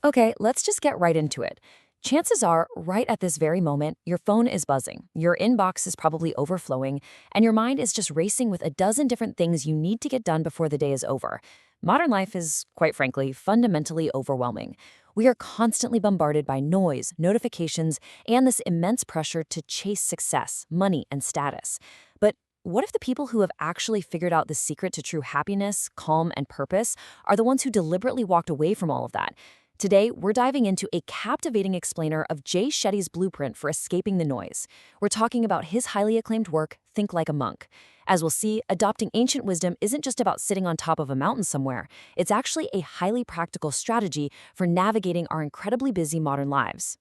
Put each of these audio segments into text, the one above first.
Okay, let's just get right into it. Chances are, right at this very moment, your phone is buzzing, your inbox is probably overflowing, and your mind is just racing with a dozen different things you need to get done before the day is over. Modern life is, quite frankly, fundamentally overwhelming. We are constantly bombarded by noise, notifications, and this immense pressure to chase success, money, and status. But what if the people who have actually figured out the secret to true happiness, calm, and purpose are the ones who deliberately walked away from all of that? Today, we're diving into a captivating explainer of Jay Shetty's blueprint for escaping the noise. We're talking about his highly acclaimed work, Think Like a Monk. As we'll see, adopting ancient wisdom isn't just about sitting on top of a mountain somewhere. It's actually a highly practical strategy for navigating our incredibly busy modern lives.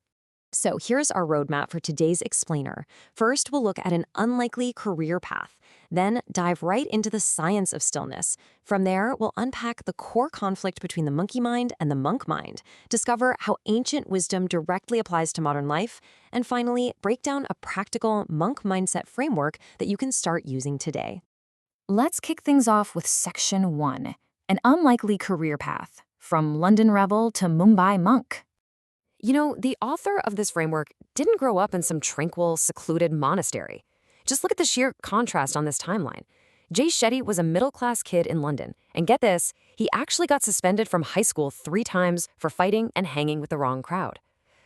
So here's our roadmap for today's explainer. First, we'll look at an unlikely career path, then dive right into the science of stillness. From there, we'll unpack the core conflict between the monkey mind and the monk mind, discover how ancient wisdom directly applies to modern life, and finally, break down a practical monk mindset framework that you can start using today. Let's kick things off with Section 1, an unlikely career path, from London rebel to Mumbai monk. The author of this framework didn't grow up in some tranquil, secluded monastery. Just look at the sheer contrast on this timeline. Jay Shetty was a middle-class kid in London, and get this, he actually got suspended from high school 3 times for fighting and hanging with the wrong crowd.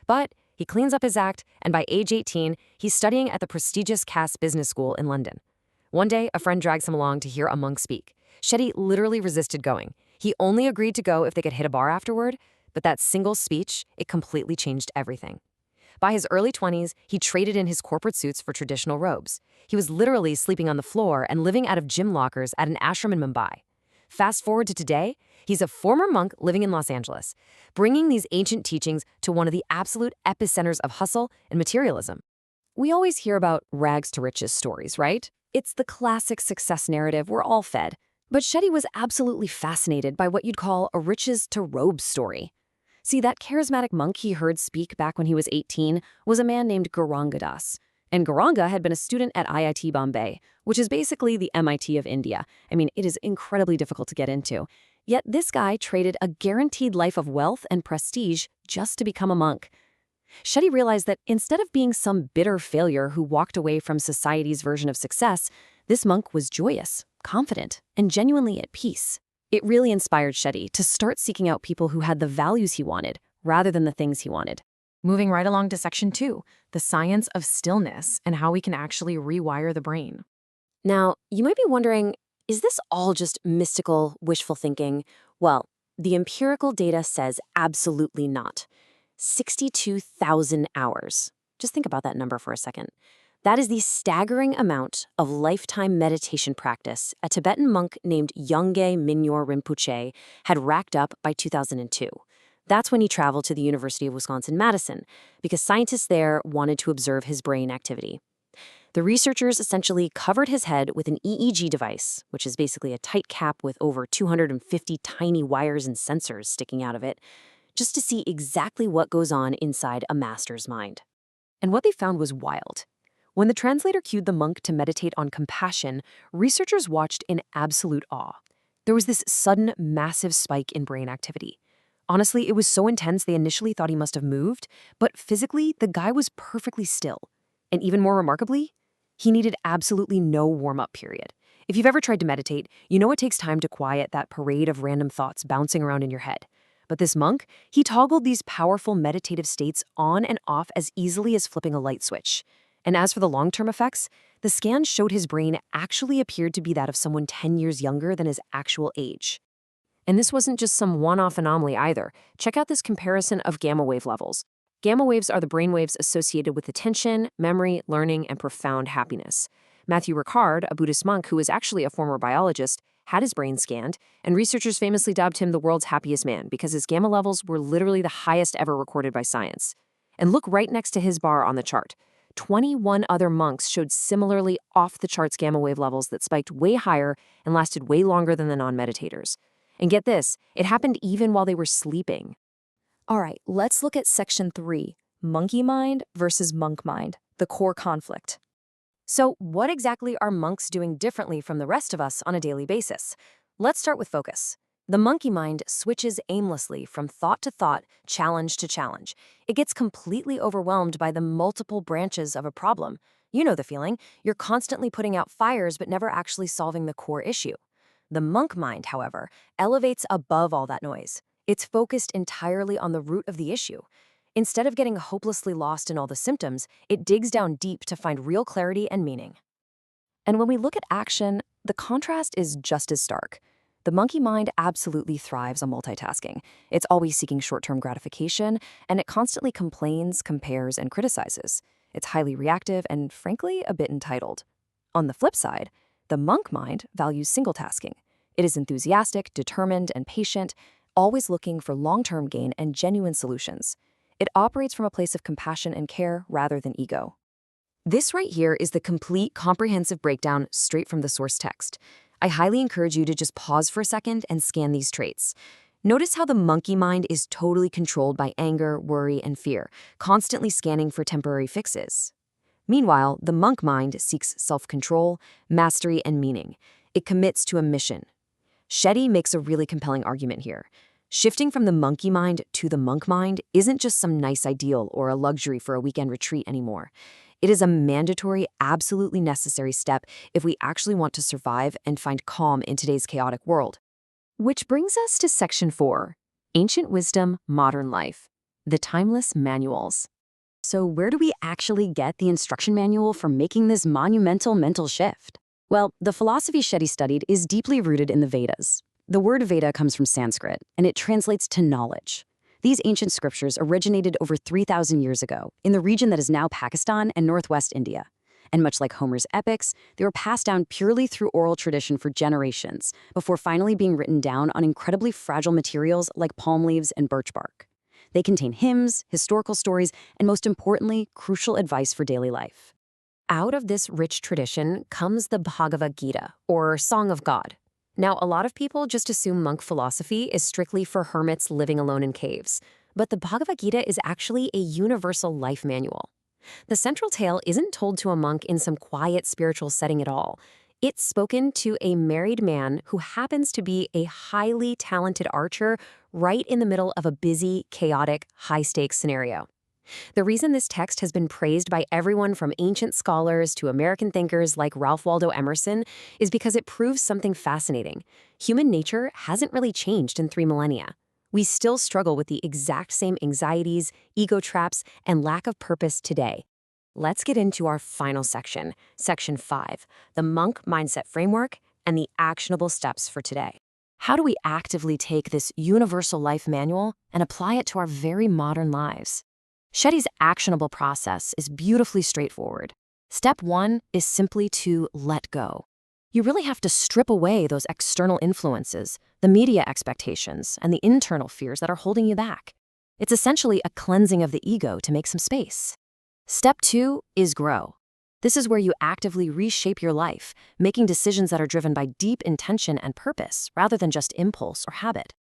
But he cleans up his act, and by age 18, he's studying at the prestigious Cass Business School in London. One day, a friend drags him along to hear a monk speak. Shetty literally resisted going. He only agreed to go if they could hit a bar afterward, but that single speech, it completely changed everything. By his early 20s, he traded in his corporate suits for traditional robes. He was literally sleeping on the floor and living out of gym lockers at an ashram in Mumbai. Fast forward to today, he's a former monk living in Los Angeles, bringing these ancient teachings to one of the absolute epicenters of hustle and materialism. We always hear about rags to riches stories, right? It's the classic success narrative we're all fed. But Shetty was absolutely fascinated by what you'd call a riches to robes story. See, that charismatic monk he heard speak back when he was 18 was a man named Gauranga Das. And Gauranga had been a student at IIT Bombay, which is basically the MIT of India. I mean, it is incredibly difficult to get into. Yet this guy traded a guaranteed life of wealth and prestige just to become a monk. Shetty realized that instead of being some bitter failure who walked away from society's version of success, this monk was joyous, confident, and genuinely at peace. It really inspired Shetty to start seeking out people who had the values he wanted, rather than the things he wanted. Moving right along to Section 2, the science of stillness and how we can actually rewire the brain. Now, you might be wondering, is this all just mystical, wishful thinking? Well, the empirical data says absolutely not. 62,000 hours. Just think about that number for a second. That is the staggering amount of lifetime meditation practice a Tibetan monk named Yongey Mingyur Rinpoche had racked up by 2002. That's when he traveled to the University of Wisconsin-Madison, because scientists there wanted to observe his brain activity. The researchers essentially covered his head with an EEG device, which is basically a tight cap with over 250 tiny wires and sensors sticking out of it, just to see exactly what goes on inside a master's mind. And what they found was wild. When the translator cued the monk to meditate on compassion, researchers watched in absolute awe. There was this sudden, massive spike in brain activity. Honestly, it was so intense they initially thought he must have moved, but physically, the guy was perfectly still. And even more remarkably, he needed absolutely no warm-up period. If you've ever tried to meditate, you know it takes time to quiet that parade of random thoughts bouncing around in your head. But this monk, he toggled these powerful meditative states on and off as easily as flipping a light switch. And as for the long-term effects, the scan showed his brain actually appeared to be that of someone 10 years younger than his actual age. And this wasn't just some one-off anomaly either. Check out this comparison of gamma wave levels. Gamma waves are the brain waves associated with attention, memory, learning, and profound happiness. Matthew Ricard, a Buddhist monk who is actually a former biologist, had his brain scanned, and researchers famously dubbed him the world's happiest man because his gamma levels were literally the highest ever recorded by science. And look right next to his bar on the chart. 21 other monks showed similarly off-the-charts gamma wave levels that spiked way higher and lasted way longer than the non-meditators. And get this, it happened even while they were sleeping. All right, let's look at Section 3, monkey mind versus monk mind, the core conflict. So what exactly are monks doing differently from the rest of us on a daily basis? Let's start with focus. The monkey mind switches aimlessly from thought to thought, challenge to challenge. It gets completely overwhelmed by the multiple branches of a problem. You know the feeling. You're constantly putting out fires but never actually solving the core issue. The monk mind, however, elevates above all that noise. It's focused entirely on the root of the issue. Instead of getting hopelessly lost in all the symptoms, it digs down deep to find real clarity and meaning. And when we look at action, the contrast is just as stark. The monkey mind absolutely thrives on multitasking. It's always seeking short-term gratification, and it constantly complains, compares, and criticizes. It's highly reactive and, frankly, a bit entitled. On the flip side, the monk mind values single tasking. It is enthusiastic, determined, and patient, always looking for long-term gain and genuine solutions. It operates from a place of compassion and care rather than ego. This right here is the complete comprehensive breakdown straight from the source text. I highly encourage you to just pause for a second and scan these traits. Notice how the monkey mind is totally controlled by anger, worry, and fear, constantly scanning for temporary fixes. Meanwhile, the monk mind seeks self-control, mastery, and meaning. It commits to a mission. Shetty makes a really compelling argument here. Shifting from the monkey mind to the monk mind isn't just some nice ideal or a luxury for a weekend retreat anymore. It is a mandatory, absolutely necessary step if we actually want to survive and find calm in today's chaotic world. Which brings us to Section 4, Ancient Wisdom, Modern Life, the Timeless Manuals. So where do we actually get the instruction manual for making this monumental mental shift? Well, the philosophy Shetty studied is deeply rooted in the Vedas. The word Veda comes from Sanskrit, and it translates to knowledge. These ancient scriptures originated over 3,000 years ago in the region that is now Pakistan and northwest India. And much like Homer's epics, they were passed down purely through oral tradition for generations before finally being written down on incredibly fragile materials like palm leaves and birch bark. They contain hymns, historical stories, and most importantly, crucial advice for daily life. Out of this rich tradition comes the Bhagavad Gita, or Song of God. Now, a lot of people just assume monk philosophy is strictly for hermits living alone in caves, but the Bhagavad Gita is actually a universal life manual. The central tale isn't told to a monk in some quiet spiritual setting at all. It's spoken to a married man who happens to be a highly talented archer right in the middle of a busy, chaotic, high-stakes scenario. The reason this text has been praised by everyone from ancient scholars to American thinkers like Ralph Waldo Emerson is because it proves something fascinating. Human nature hasn't really changed in 3 millennia. We still struggle with the exact same anxieties, ego traps, and lack of purpose today. Let's get into our final section, Section 5, the Monk Mindset Framework and the actionable steps for today. How do we actively take this universal life manual and apply it to our very modern lives? Shetty's actionable process is beautifully straightforward. Step 1 is simply to let go. You really have to strip away those external influences, the media expectations, and the internal fears that are holding you back. It's essentially a cleansing of the ego to make some space. Step 2 is grow. This is where you actively reshape your life, making decisions that are driven by deep intention and purpose rather than just impulse or habit.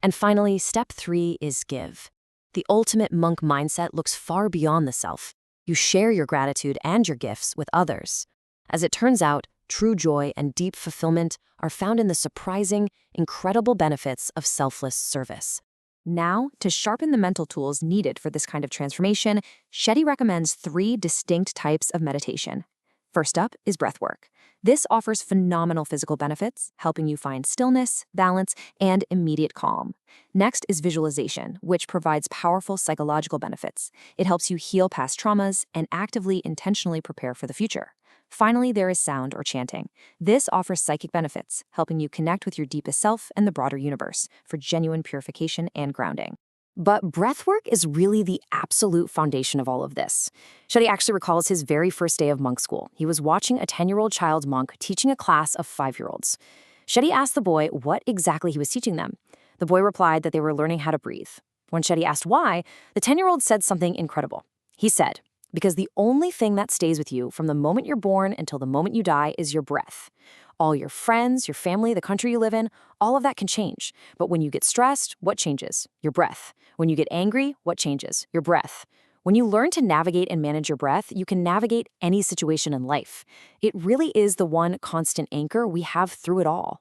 And finally, step 3 is give. The ultimate monk mindset looks far beyond the self. You share your gratitude and your gifts with others. As it turns out, true joy and deep fulfillment are found in the surprising, incredible benefits of selfless service. Now, to sharpen the mental tools needed for this kind of transformation, Shetty recommends 3 distinct types of meditation. First up is breathwork. This offers phenomenal physical benefits, helping you find stillness, balance, and immediate calm. Next is visualization, which provides powerful psychological benefits. It helps you heal past traumas and actively, intentionally prepare for the future. Finally, there is sound or chanting. This offers psychic benefits, helping you connect with your deepest self and the broader universe for genuine purification and grounding. But breathwork is really the absolute foundation of all of this. Shetty actually recalls his very first day of monk school. He was watching a 10-year-old child monk teaching a class of 5-year-olds. Shetty asked the boy what exactly he was teaching them. The boy replied that they were learning how to breathe. When Shetty asked why, the 10-year-old said something incredible. He said, "Because the only thing that stays with you from the moment you're born until the moment you die is your breath. All your friends, your family, the country you live in, all of that can change. But when you get stressed, what changes? Your breath. When you get angry, what changes? Your breath. When you learn to navigate and manage your breath, you can navigate any situation in life. It really is the one constant anchor we have through it all."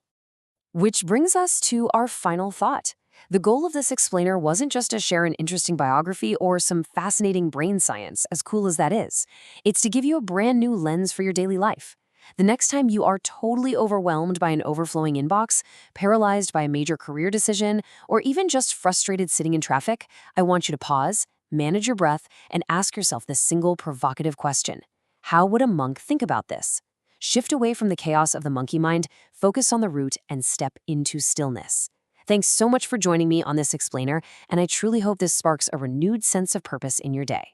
Which brings us to our final thought. The goal of this explainer wasn't just to share an interesting biography or some fascinating brain science, as cool as that is. It's to give you a brand new lens for your daily life. The next time you are totally overwhelmed by an overflowing inbox, paralyzed by a major career decision, or even just frustrated sitting in traffic, I want you to pause, manage your breath, and ask yourself this single provocative question. How would a monk think about this? Shift away from the chaos of the monkey mind, focus on the root, and step into stillness. Thanks so much for joining me on this explainer, and I truly hope this sparks a renewed sense of purpose in your day.